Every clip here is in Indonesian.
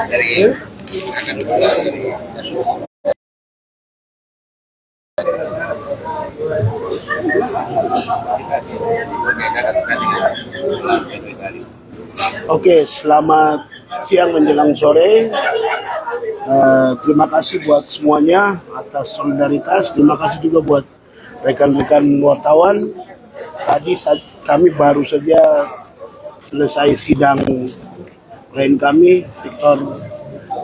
dari Oke, selamat siang menjelang sore. Terima kasih buat semuanya atas solidaritas. Terima kasih juga buat rekan-rekan wartawan. Tadi kami baru saja selesai sidang klien kami, Victor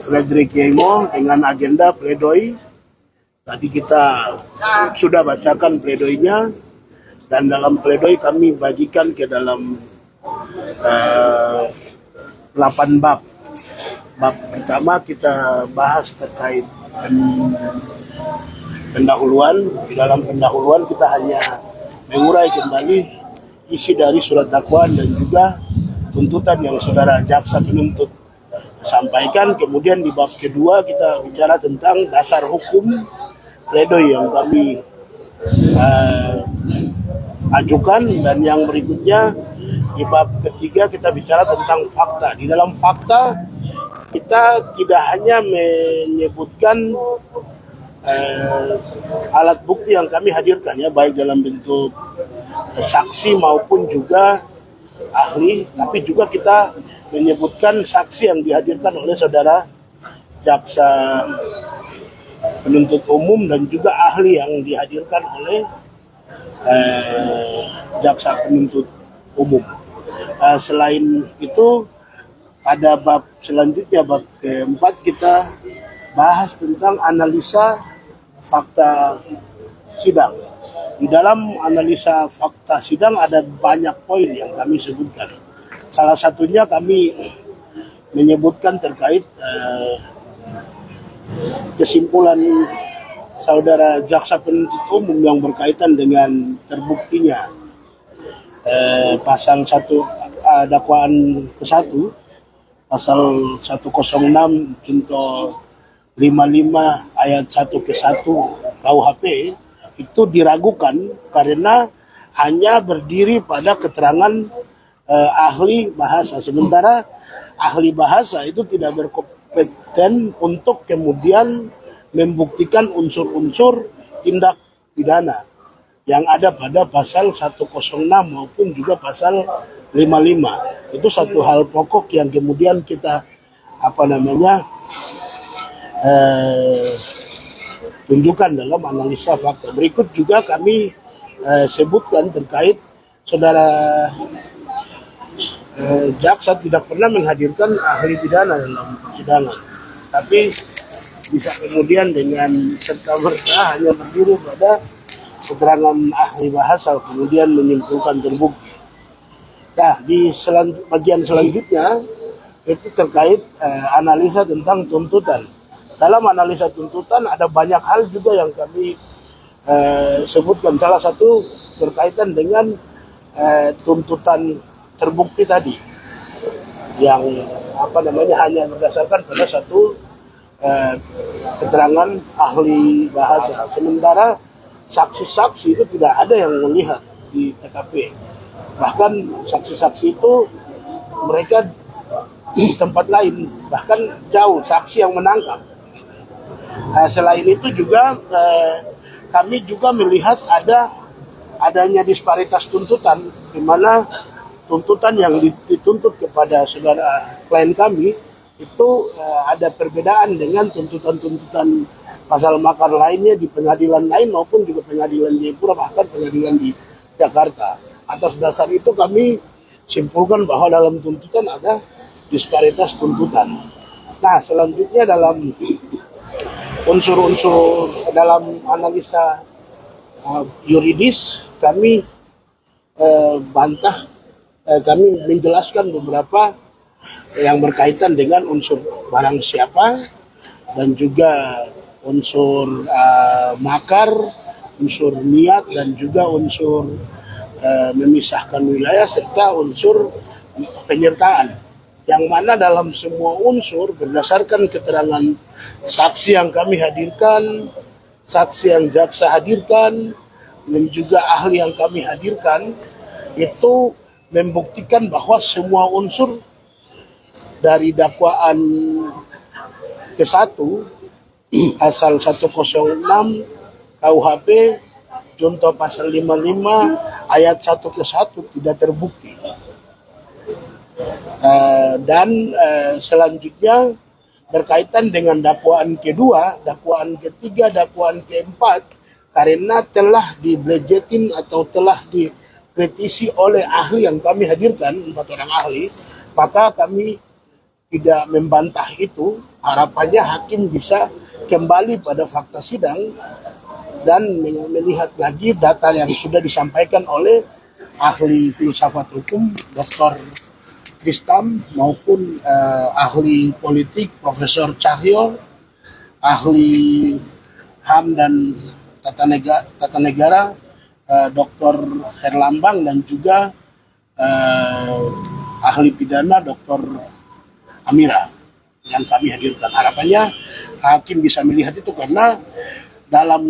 Frederick Yemo, dengan agenda pledoi. Tadi kita sudah bacakan pledoinya, dan dalam pledoi kami bagikan ke dalam 8 bab. Bab pertama kita bahas terkait pendahuluan. Di dalam pendahuluan kita hanya mengurai kembali isi dari surat dakwaan dan juga tuntutan yang saudara jaksa penuntut sampaikan. Kemudian di bab kedua kita bicara tentang dasar hukum pledoi yang kami ajukan, dan yang berikutnya di bab ketiga kita bicara tentang fakta. Di dalam fakta kita tidak hanya menyebutkan alat bukti yang kami hadirkan, ya, baik dalam bentuk saksi maupun juga ahli, tapi juga kita menyebutkan saksi yang dihadirkan oleh saudara jaksa penuntut umum dan juga ahli yang dihadirkan oleh jaksa penuntut umum. Selain itu, pada bab selanjutnya, bab keempat, kita bahas tentang analisa fakta sidang. Di dalam analisa fakta sidang ada banyak poin yang kami sebutkan. Salah satunya kami menyebutkan terkait kesimpulan saudara jaksa penuntut umum yang berkaitan dengan terbuktinya pasal 1 dakwaan ke-1, pasal 106 junto 55 ayat 1 ke 1 KUHP itu diragukan karena hanya berdiri pada keterangan ahli bahasa, sementara ahli bahasa itu tidak berkompeten untuk kemudian membuktikan unsur-unsur tindak pidana yang ada pada pasal 106 maupun juga pasal 55. Itu satu hal pokok yang kemudian kita tunjukkan dalam analisa fakta. Berikut juga kami sebutkan terkait saudara jaksa tidak pernah menghadirkan ahli pidana dalam persidangan, tapi bisa kemudian dengan serta-merta hanya berdiri pada keterangan ahli bahasa kemudian menyimpulkan terbukti. Nah, di bagian selanjutnya itu terkait analisa tentang tuntutan. Dalam analisa tuntutan ada banyak hal juga yang kami sebutkan. Salah satu berkaitan dengan tuntutan terbukti tadi, yang hanya berdasarkan pada satu keterangan ahli bahasa, sementara saksi-saksi itu tidak ada yang melihat di TKP. Bahkan saksi-saksi itu mereka di tempat lain, bahkan jauh, saksi yang menangkap. Selain itu juga kami juga melihat adanya disparitas tuntutan, di mana tuntutan yang dituntut kepada saudara klien kami itu ada perbedaan dengan tuntutan-tuntutan pasal makar lainnya di pengadilan lain maupun juga pengadilan di Jayapura, bahkan pengadilan di Jakarta. Atas dasar itu kami simpulkan bahwa dalam tuntutan ada disparitas tuntutan. Nah, selanjutnya dalam unsur-unsur dalam analisa yuridis kami kami menjelaskan beberapa yang berkaitan dengan unsur barang siapa dan juga unsur makar, unsur niat, dan juga unsur memisahkan wilayah serta unsur penyertaan, yang mana dalam semua unsur berdasarkan keterangan saksi yang kami hadirkan, saksi yang jaksa hadirkan, dan juga ahli yang kami hadirkan, itu membuktikan bahwa semua unsur dari dakwaan ke-1 pasal 106 KUHP junto pasal 55 ayat 1 ke-1 tidak terbukti. Dan selanjutnya berkaitan dengan dakwaan kedua, dakwaan ketiga, dakwaan keempat, karena telah diblejetin atau telah dikritisi oleh ahli yang kami hadirkan, 4 orang ahli, maka kami tidak membantah itu. Harapannya hakim bisa kembali pada fakta sidang dan melihat lagi data yang sudah disampaikan oleh ahli filsafat hukum Dr. Tristam maupun ahli politik Profesor Cahyo, ahli HAM dan tata negara Dr. Herlambang, dan juga ahli pidana Dr. Amira yang kami hadirkan. Harapannya hakim bisa melihat itu, karena dalam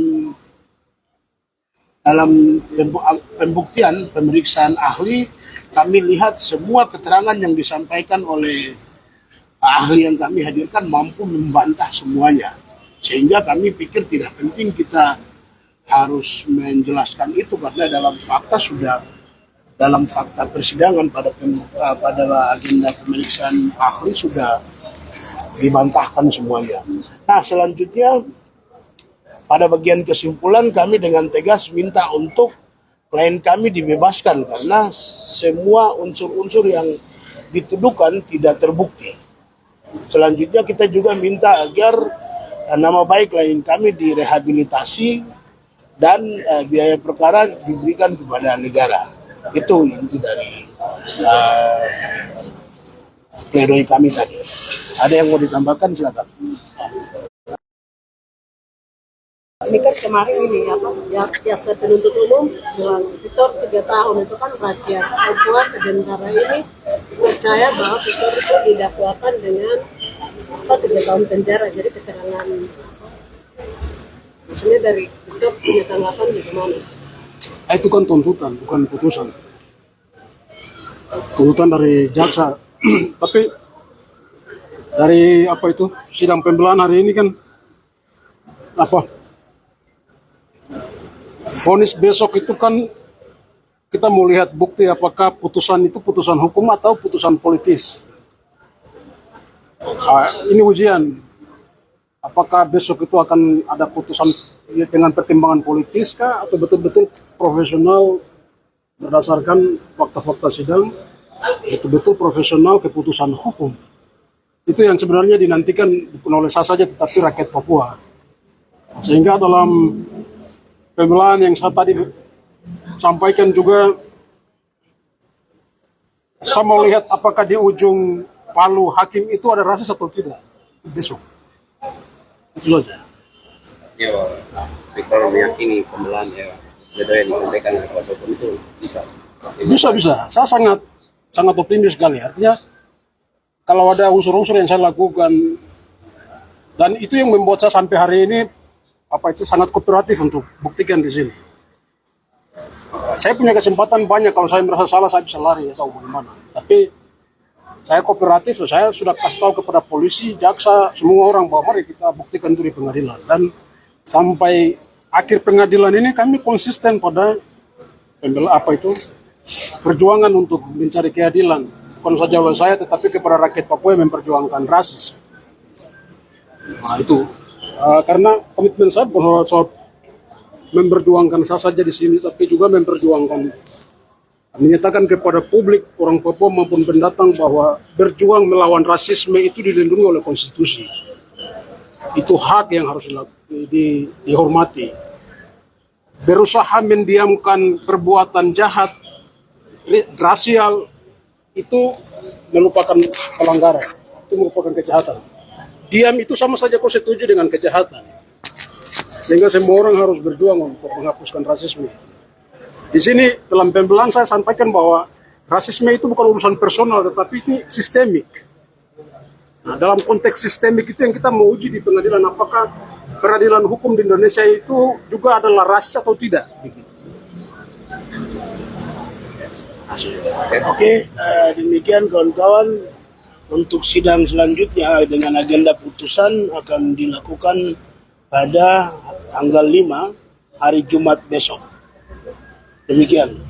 pembuktian pemeriksaan ahli kami lihat semua keterangan yang disampaikan oleh ahli yang kami hadirkan mampu membantah semuanya, sehingga kami pikir tidak penting kita harus menjelaskan itu, karena dalam fakta persidangan pada agenda pemeriksaan ahli sudah dibantahkan semuanya. Nah, selanjutnya pada bagian kesimpulan kami dengan tegas minta untuk klien kami dibebaskan karena semua unsur-unsur yang dituduhkan tidak terbukti. Selanjutnya kita juga minta agar nama baik klien kami direhabilitasi dan biaya perkara diberikan kepada negara. Itu inti dari pledoi kami tadi. Ada yang mau ditambahkan, silakan. Ini kan kemarin ini jaksa penuntut umum bilang Victor 3 tahun itu kan rakyat Papua sementara ini percaya bahwa Victor itu didakwakan dengan 3 tahun penjara. Jadi keterangan maksudnya dari Victor punya tanggapan bagaimana? Itu kan tuntutan, bukan putusan. Tuntutan dari jaksa. Tapi dari sidang pembelaan hari ini kan vonis besok itu kan kita mau lihat bukti apakah putusan itu putusan hukum atau putusan politis. Ini ujian. Apakah besok itu akan ada putusan dengan pertimbangan politis kah atau betul-betul profesional berdasarkan fakta-fakta sidang, betul-betul profesional keputusan hukum. Itu yang sebenarnya dinantikan bukan oleh saya saja tetapi rakyat Papua. Sehingga dalam pembelaan yang saya tadi sampaikan juga, saya mau lihat apakah di ujung palu hakim itu ada rasis atau tidak besok. Itu saja. Ya, Victor meyakini pembelaan yang disampaikan oleh kuasa hukum itu bisa. Bisa. Saya sangat optimis sekali. Artinya kalau ada unsur-unsur yang saya lakukan dan itu yang membuat saya sampai hari ini sangat kooperatif untuk buktikan di sini. Saya punya kesempatan banyak, kalau saya merasa salah saya bisa lari atau bagaimana. Tapi saya kooperatif, saya sudah kasih tahu kepada polisi, jaksa, semua orang bahwa mari kita buktikan itu di pengadilan. Dan sampai akhir pengadilan ini kami konsisten pada perjuangan untuk mencari keadilan. Bukan saja oleh saya, tetapi kepada rakyat Papua yang memperjuangkan rasis. Nah itu. Karena komitmen saya bukan soal memperjuangkan saya saja di sini, tapi juga menyatakan kepada publik, orang Papua maupun pendatang bahwa berjuang melawan rasisme itu dilindungi oleh konstitusi. Itu hak yang harus dihormati. Berusaha mendiamkan perbuatan jahat, rasial, itu merupakan pelanggaran, itu merupakan kejahatan. Diam itu sama saja kau setuju dengan kejahatan. Sehingga semua orang harus berjuang untuk menghapuskan rasisme. Di sini dalam pembelaan saya sampaikan bahwa rasisme itu bukan urusan personal, tetapi itu sistemik. Nah, dalam konteks sistemik itu yang kita mau uji di pengadilan, apakah peradilan hukum di Indonesia itu juga adalah rasis atau tidak. Oke, demikian kawan-kawan, untuk sidang selanjutnya dengan agenda putusan akan dilakukan pada tanggal 5 hari Jumat besok. Demikian.